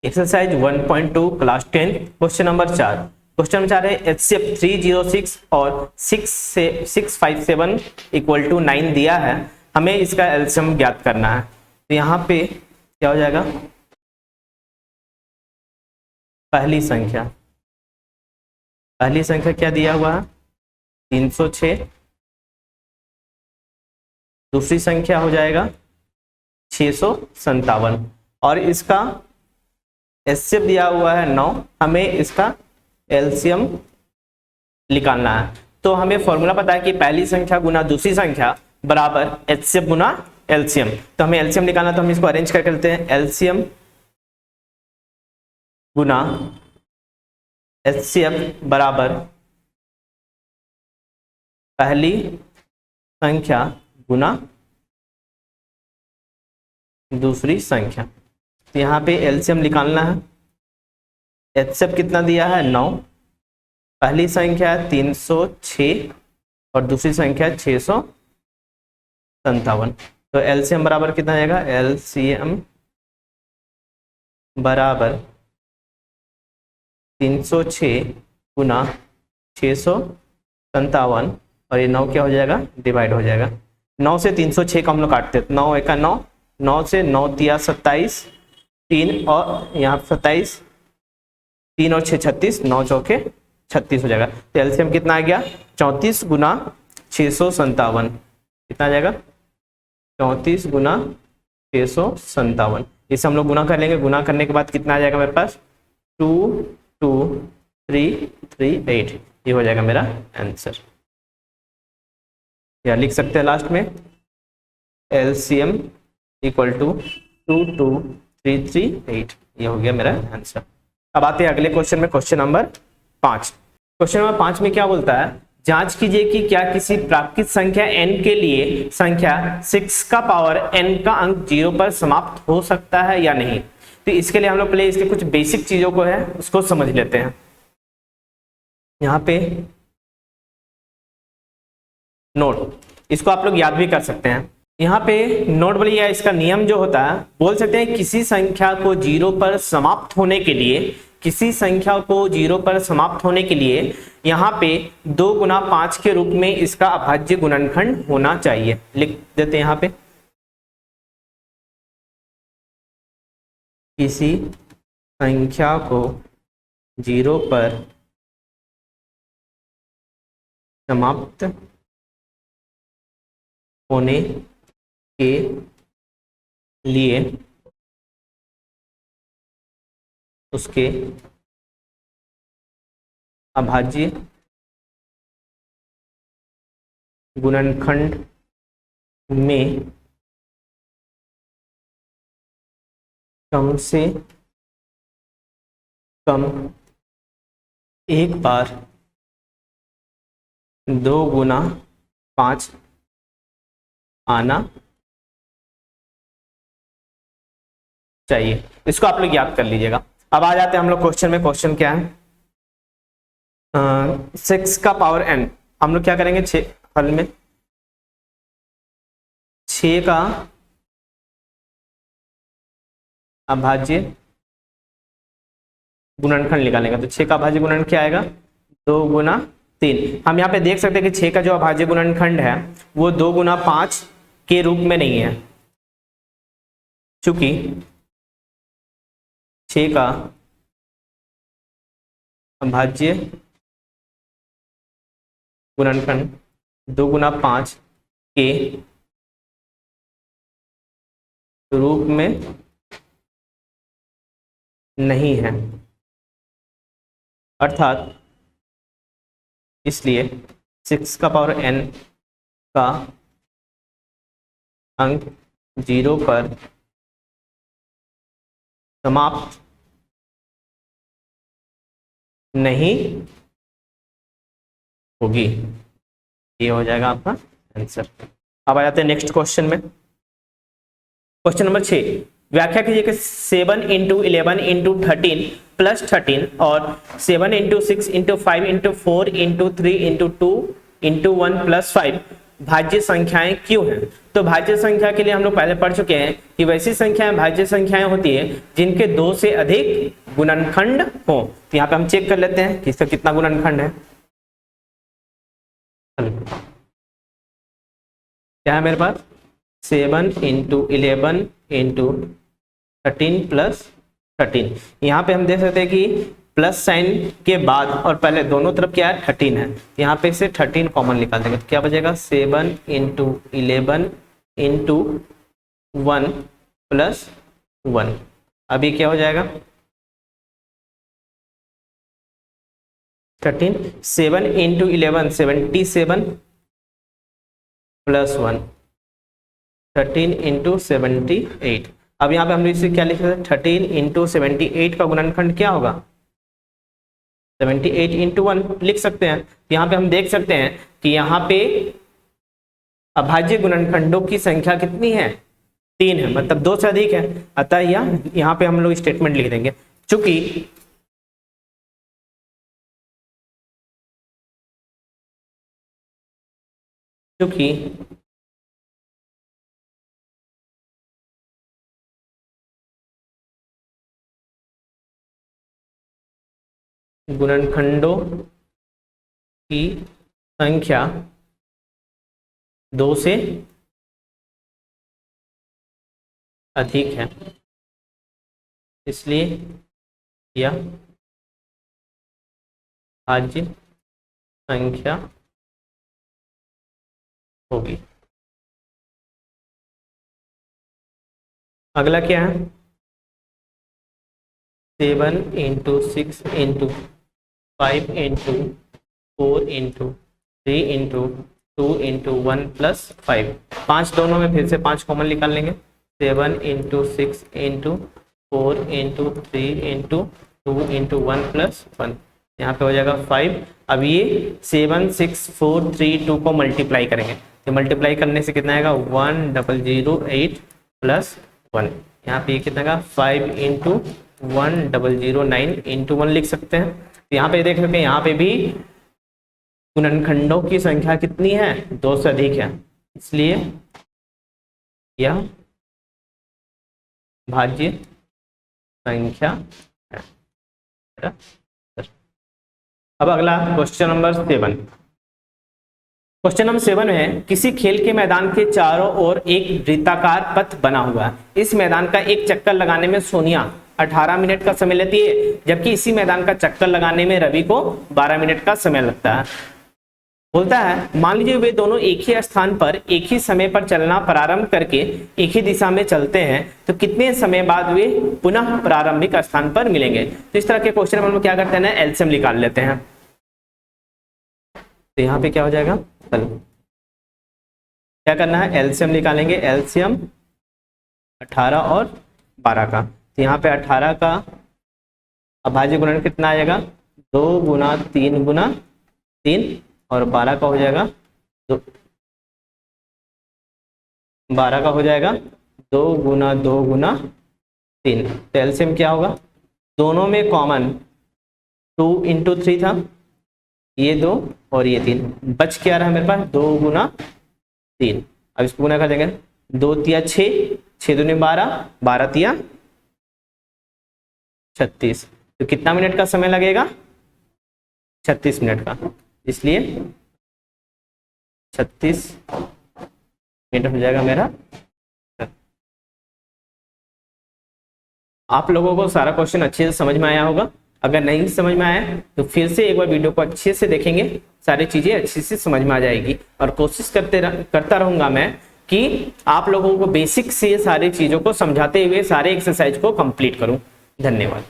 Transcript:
Exercise 1.2 class 10 question number 4। Question number 4 है HCF 306 और 657 equal to 9 दिया है, हमें इसका एलसीएम ज्ञात करना है। तो यहाँ पे क्या हो जाएगा, पहली संख्या क्या दिया हुआ है 306, दूसरी संख्या हो जाएगा 657 और इसका एचसीएफ दिया हुआ है 9, हमें इसका एलसीएम निकालना है। तो हमें फॉर्मूला पता है कि पहली संख्या गुना दूसरी संख्या बराबर एचसीएफ गुना एलसीएम। तो हमें एलसीएम निकालना, तो हम इसको अरेंज करके लेते हैं। एलसीएम गुना एचसीएफ बराबर पहली संख्या गुना दूसरी संख्या। तो यहाँ पे एलसीएम निकालना है। एचसीएफ कितना दिया है 9, पहली संख्या 306 और दूसरी संख्या 657। तो एलसीएम बराबर कितना आएगा, एलसीएम बराबर 306 गुना 657 और ये 9 क्या हो जाएगा, डिवाइड हो जाएगा। 9 से 306 का हम लोग काटते हैं, 9 एका 9, 9 से 9 तिया 27, 3 और यहाँ 27, 3 और 6 36, 9 चौके 36 हो जाएगा। तो एलसीएम कितना आ गया 34 गुना 657, कितना आ जाएगा 34 गुना 657। इसे हम लोग गुना कर लेंगे। गुना करने के बाद कितना आ जाएगा मेरे पास 22338, ये हो जाएगा मेरा आंसर। या लिख सकते हैं लास्ट में एलसीएम इक्वल टू 22338, ये हो गया मेरा आंसर। अब आते हैं अगले क्वेश्चन में, क्वेश्चन नंबर 5। क्वेश्चन नंबर 5 में क्या बोलता है, जांच कीजिए कि क्या किसी प्राकृत संख्या n के लिए संख्या 6 का पावर n का अंक 0 पर समाप्त हो सकता है या नहीं। तो इसके लिए हम लोग पहले इसके कुछ बेसिक चीजों को है उसको समझ लेते हैं। यहाँ पे नोट, इसको आप लोग याद भी कर सकते हैं। यहाँ पे नोट बोलिए, इसका नियम जो होता है बोल सकते हैं किसी संख्या को 0 पर समाप्त होने के लिए, किसी संख्या को 0 पर समाप्त होने के लिए यहाँ पे 2 गुना 5 के रूप में इसका अभाज्य गुणनखंड होना चाहिए। लिख देते हैं यहाँ पे, किसी संख्या को 0 पर समाप्त होने के लिए उसके अभाज्य गुणनखंड में कम से कम एक बार 2 गुना 5 आना चाहिए। इसको आप लोग याद कर लीजिएगा। अब आ जाते हैं हम लोग क्वेश्चन में। क्वेश्चन क्या है, 6 का पावर n, हम लोग क्या करेंगे 6 हल में 6 का अभाज्य गुणनखंड निकालेंगे। तो 6 का अभाज्य गुणनखंड क्या आएगा 2 गुना 3। हम यहाँ पे देख सकते हैं कि 6 का जो अभाज्य गुणनखंड है वो 2 गुना 5 के रूप में नहीं है, चूंकि 6 का अभाज्य गुणनखंड 2 गुना 5 के रूप में नहीं है, अर्थात इसलिए 6 का पावर n का अंक 0 पर समाप्त नहीं होगी, ये हो जाएगा आपका आंसर। अब आ जाते हैं नेक्स्ट क्वेश्चन में। क्वेश्चन नंबर 6, व्याख्या कीजिए कि 7 × 11 × 13 प्लस 13 और 7 × 6 × 5 × 4 × 3 × 2 × 1 प्लस 5 भाज्य संख्याएं क्यों हैं? तो भाज्य संख्या के लिए हम लोग पहले पढ़ चुके हैं कि वैसी संख्याएं भाज्य संख्याएं होती है जिनके 2 से अधिक गुणनखंड हो। तो यहाँ पे हम चेक कर लेते हैं कि इसका कितना गुणनखंड है। क्या है मेरे पास 7 × 11 × 13 + 13। यहाँ पे हम देख सकते हैं कि प्लस साइन के बाद और पहले दोनों तरफ क्या है 13 है। यहाँ पे से 13 कॉमन निकाल देंगे तो क्या बचेगा 7 × 11 × 1 + 1। अभी क्या हो जाएगा 13 7 × 11 77 + 1 13 × 78। अब यहाँ पे हम इसे क्या लिख सकते हैं 13 × 78 का गुणनखंड क्या होगा 78 × 1 लिख सकते हैं। यहाँ पे हम देख सकते हैं कि यहाँ पे अभाज्य गुणनखंडों की संख्या कितनी है 3 है, मतलब 2 से अधिक है। अतः यहाँ पे हम लोग स्टेटमेंट लिख देंगे चूंकि गुणनखंडों की संख्या 2 से अधिक है, इसलिए यह भाज्य संख्या होगी। अगला क्या है 7 × 6 × 5 × 4 × 3 × 2 × 1 + 5। 5 दोनों में फिर से 5 कॉमन निकाल लेंगे 7 × 6 × 4 × 3 × 2 × 1 + 1। यहाँ पे हो जाएगा 5। अब ये 7 6 4 3 2 को मल्टीप्लाई करेंगे तो मल्टीप्लाई करने से कितना आएगा 1008 + 1। यहाँ पे कितना का 5 × 1009 × 1 लिख सकते हैं। तो यहाँ पे देख सकते हैं यहाँ पे भी गुणनखंडों की संख्या कितनी है 2 से अधिक है, इसलिए यह भाज्य संख्या है। अब अगला क्वेश्चन नंबर 7। क्वेश्चन नंबर 7 में है किसी खेल के मैदान के चारों ओर एक वृत्ताकार पथ बना हुआ है। इस मैदान का एक चक्कर लगाने में सोनिया 18 मिनट का समय लेती है, जबकि इसी मैदान का चक्कर लगाने में रवि को 12 मिनट का समय लगता है। बोलता है मान लीजिए वे दोनों एक ही स्थान पर एक ही समय पर चलना प्रारंभ करके एक ही दिशा में चलते हैं तो कितने समय बाद वे पुनः प्रारंभिक स्थान पर मिलेंगे। तो इस तरह के क्वेश्चन में हम लोग क्या करते हैं ना एलसीएम निकाल लेते हैं। तो यहाँ पे क्या हो जाएगा चलो क्या करना है एलसीएम निकालेंगे। एलसीएम 18 और 12 का। तो यहाँ पे 18 का अभाज्य गुणन कितना आएगा 2 × 3 × 3 और 12 का हो जाएगा 12 का हो जाएगा 2 × 2 × 3। तो एलसीएम क्या होगा दोनों में कॉमन 2 × 3 था, ये 2 और ये 3, बच क्या रहा मेरे पास 2 × 3। अब इसको गुना कर देंगे 2 × 6 6 दूनी 12 12 × 36। तो कितना मिनट का समय लगेगा 36 मिनट का, इसलिए 36 मिनट हो जाएगा मेरा। आप लोगों को सारा क्वेश्चन अच्छे से समझ में आया होगा। अगर नहीं समझ में आया तो फिर से एक बार वीडियो को अच्छे से देखेंगे, सारी चीजें अच्छे से समझ में आ जाएगी। और कोशिश करता रहूंगा मैं कि आप लोगों को बेसिक से सारी चीजों को समझाते हुए सारे एक्सरसाइज को कंप्लीट करूं। धन्यवाद।